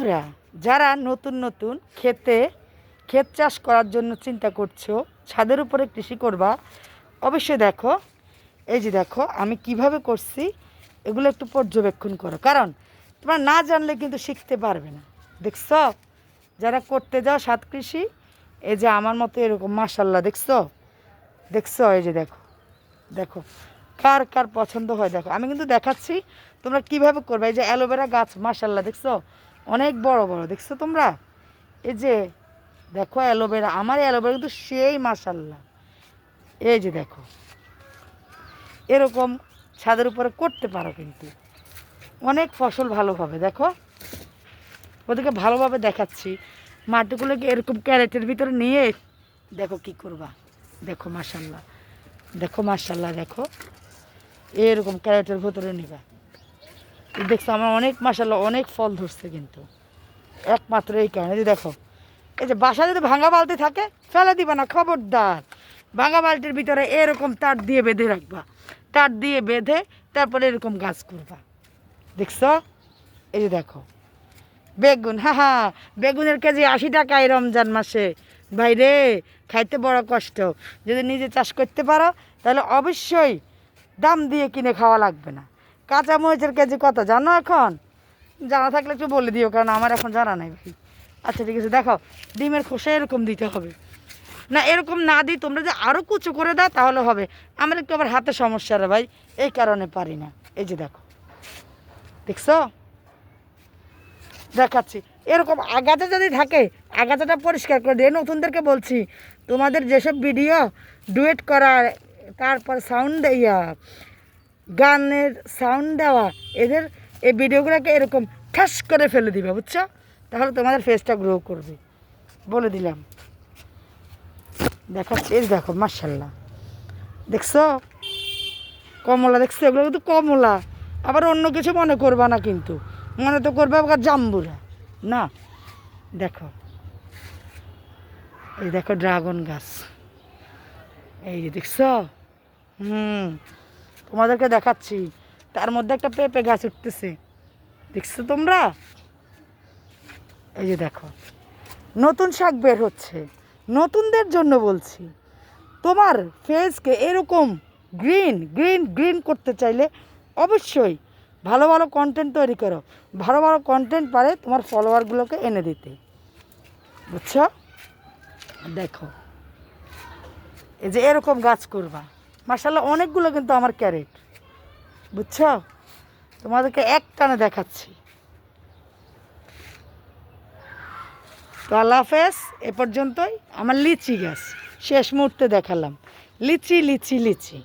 বন্ধুরা, যারা নতুন নতুন ক্ষেত চাষ করার জন্য চিন্তা করছো, ছাদের উপরে কৃষি করবা, অবশ্যই দেখো। এই যে দেখো আমি কিভাবে করছি, এগুলো একটু পর্যবেক্ষণ করো, কারণ তোমরা না জানলে কিন্তু শিখতে পারবে না। দেখছো, যারা করতে যাও ছাদ কৃষি, এই যে আমার মতো এরকম মাশাল্লাহ, দেখছো দেখছো এই যে দেখো দেখো কার কার পছন্দ হয় দেখো। আমি কিন্তু দেখাচ্ছি তোমরা কিভাবে করবে। এই যে অ্যালোভেরা গাছ মাশাল্লাহ, দেখছো অনেক বড় বড়, দেখছো তোমরা। এই যে দেখো অ্যালোভেরা, আমার অ্যালোভেরা কিন্তু সেই মাশাল্লাহ। এই যে দেখো এরকম ছাদের উপরে করতে পারো, কিন্তু অনেক ফসল ভালো হবে। দেখো ওদেরকে ভালোভাবে দেখাচ্ছি, মাটিগুলোকে এরকম ক্যারেটের ভিতরে নিয়ে দেখো কি করবা। দেখো মাশাল্লাহ, দেখো মাশাল্লাহ, দেখো এরকম ক্যারেটের ভিতরে নিবা। দেখছো আমার অনেক মাশাল্লাহ অনেক ফল ধরছে, কিন্তু একমাত্র এই কারণে। যে দেখো এই যে বাসা যদি ভাঙা বালতি থাকে ফেলে দিবা না, খবরদার। ভাঙা বালতির ভিতরে এরকম তার দিয়ে বেঁধে রাখবা, তার দিয়ে বেঁধে তারপরে এরকম গাছ করবা। দেখছো এই যে দেখো বেগুন, হ্যাঁ বেগুনের কেজি 80 টাকা এই রমজান মাসে। ভাই রে, খাইতে বড় কষ্ট। যদি নিজে চাষ করতে পারো তাহলে অবশ্যই দাম দিয়ে কিনে খাওয়া লাগবে না। কাঁচা মরিচের কেজি কত জানো এখন? জানা থাকলে একটু বলে দিও, কারণ আমার এখন জানা নাই ভাই। আচ্ছা ঠিক আছে, দেখো ডিমের খোসা এরকম দিতে হবে না, এরকম না দিই তোমরা যে আরও কুচো করে দাও তাহলে হবে। আমার একটু আবার হাতে সমস্যা রে ভাই, এই কারণে পারি না। এই যে দেখো, দেখছো দেখাচ্ছি। এরকম আগাছা যদি থাকে আগাছাটা পরিষ্কার করে দিয়ে, নতুনদেরকে বলছি তোমাদের যেসব ভিডিও ডুয়েট করা, তারপর সাউন্ড দেওয়া, গানের সাউন্ড দেওয়া, এদের এই ভিডিওগুলোকে এরকম ঠাস করে ফেলে দিবে, বুঝছো? তাহলে তোমাদের ফেসটা গ্রো করবে, বলে দিলাম। দেখাচ্ছি, এই দেখো মার্শাল্লাহ, দেখছো কমলা, দেখছো এগুলো কিন্তু কমলা। আবার অন্য কিছু মনে করবা না, কিন্তু মনে তো করবে আবার জাম্বুরা না। দেখো এই দেখো ড্রাগন গাছ, এই যে দেখছো। তোমাদেরকে দেখাচ্ছি, তার মধ্যে একটা পেঁপে গাছ উঠতেছে, দেখছো তোমরা। এই যে দেখো নতুন শাক বের হচ্ছে, নতুনদের জন্য বলছি। তোমার ফেসকে এরকম গ্রিন গ্রিন গ্রিন করতে চাইলে অবশ্যই ভালো ভালো কন্টেন্ট তৈরি করো। ভালো ভালো কন্টেন্ট পারে তোমার ফলোয়ারগুলোকে এনে দিতে, বুঝছো? দেখো এই যে এরকম গাছ করবা, মার্শাল্লাহ অনেকগুলো কিন্তু আমার ক্যারেট, বুঝছো? তোমাদেরকে এক টানে দেখাচ্ছি। তো আল্লাহ হাফেজ, এ পর্যন্তই। আমার লিচি গাছ শেষ মুহূর্তে দেখালাম, লিচি লিচি লিচি।